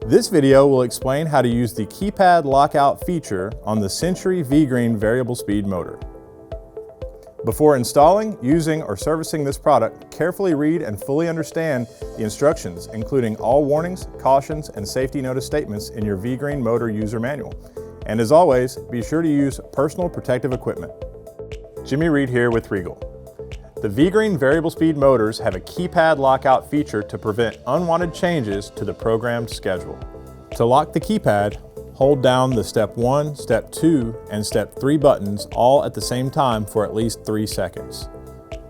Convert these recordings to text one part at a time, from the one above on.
This video will explain how to use the Keypad Lockout feature on the Century VGreen variable speed motor. Before installing, using, or servicing this product, carefully read and fully understand the instructions, including all warnings, cautions, and safety notice statements in your VGreen motor user manual. And as always, be sure to use personal protective equipment. Jimmy Reed here with Regal. The VGreen variable speed motors have a keypad lockout feature to prevent unwanted changes to the programmed schedule. To lock the keypad, hold down the Step 1, Step 2, and Step 3 buttons all at the same time for at least 3 seconds.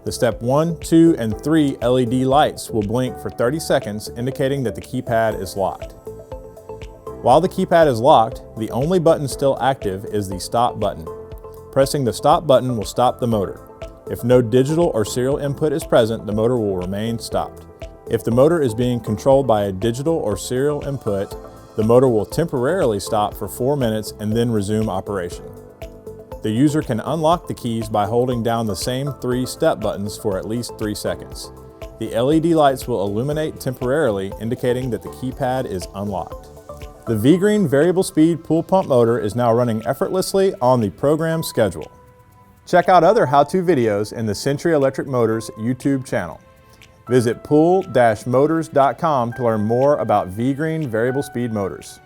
The Step 1, 2, and 3 LED lights will blink for 30 seconds, indicating that the keypad is locked. While the keypad is locked, the only button still active is the Stop button. Pressing the Stop button will stop the motor. If no digital or serial input is present, the motor will remain stopped. If the motor is being controlled by a digital or serial input, the motor will temporarily stop for 4 minutes and then resume operation. The user can unlock the keys by holding down the same 3 step buttons for at least 3 seconds. The LED lights will illuminate temporarily, indicating that the keypad is unlocked. The VGreen variable speed pool pump motor is now running effortlessly on the program schedule. Check out other how-to videos in the Century Electric Motors YouTube channel. Visit pool-motors.com to learn more about VGreen variable speed motors.